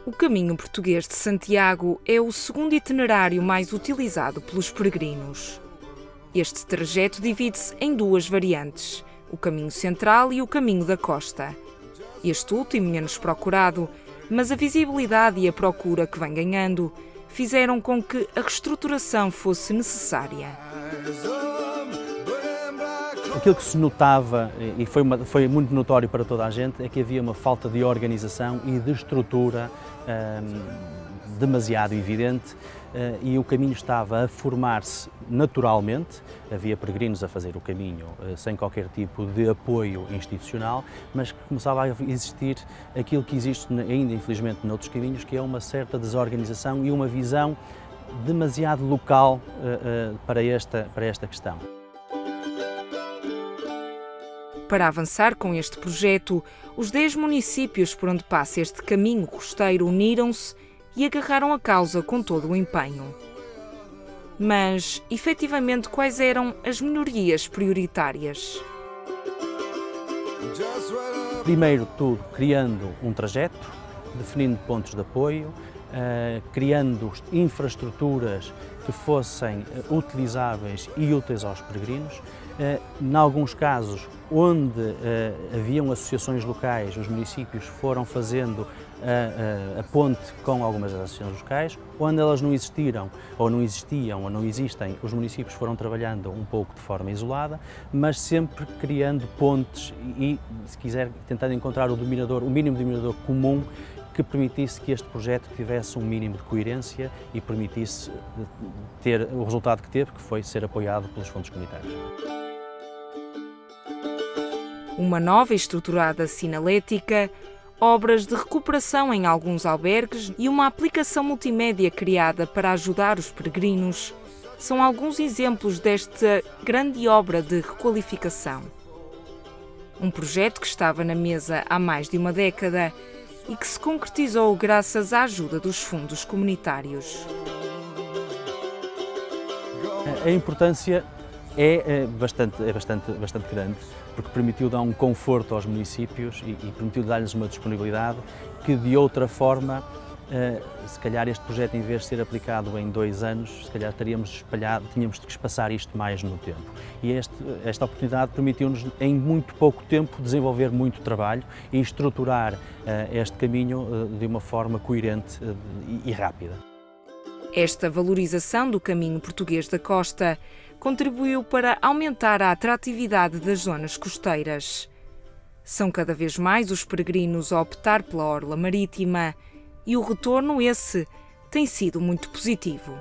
O Caminho Português de Santiago é o segundo itinerário mais utilizado pelos peregrinos. Este trajeto divide-se em duas variantes, o Caminho Central e o Caminho da Costa. Este último menos procurado, mas a visibilidade e a procura que vem ganhando fizeram com que a reestruturação fosse necessária. Aquilo que se notava, e foi muito notório para toda a gente, é que havia uma falta de organização e de estrutura demasiado evidente, e o caminho estava a formar-se naturalmente. Havia peregrinos a fazer o caminho sem qualquer tipo de apoio institucional, mas que começava a existir aquilo que existe ainda, infelizmente, noutros caminhos, que é uma certa desorganização e uma visão demasiado local para esta questão. Para avançar com este projeto, os 10 municípios por onde passa este caminho costeiro uniram-se e agarraram a causa com todo o empenho. Mas, efetivamente, quais eram as melhorias prioritárias? Primeiro de tudo, criando um trajeto, definindo pontos de apoio, criando infraestruturas que fossem utilizáveis e úteis aos peregrinos. Em alguns casos, onde haviam associações locais, os municípios foram fazendo a ponte com algumas das associações locais. Onde elas não existiram, ou não existiam, ou não existem, os municípios foram trabalhando um pouco de forma isolada, mas sempre criando pontes e, se quiser, tentando encontrar o mínimo denominador comum que permitisse que este projeto tivesse um mínimo de coerência e permitisse ter o resultado que teve, que foi ser apoiado pelos fundos comunitários. Uma nova e estruturada sinalética, obras de recuperação em alguns albergues e uma aplicação multimédia criada para ajudar os peregrinos são alguns exemplos desta grande obra de requalificação. Um projeto que estava na mesa há mais de uma década e que se concretizou graças à ajuda dos fundos comunitários. A importância é bastante grande, porque permitiu dar um conforto aos municípios e permitiu dar-lhes uma disponibilidade que, de outra forma, se calhar este projeto, em vez de ser aplicado em 2 anos, se calhar tínhamos que espaçar isto mais no tempo. E esta oportunidade permitiu-nos, em muito pouco tempo, desenvolver muito trabalho e estruturar este caminho de uma forma coerente e rápida. Esta valorização do Caminho Português da Costa contribuiu para aumentar a atratividade das zonas costeiras. São cada vez mais os peregrinos a optar pela orla marítima e o retorno, esse, tem sido muito positivo.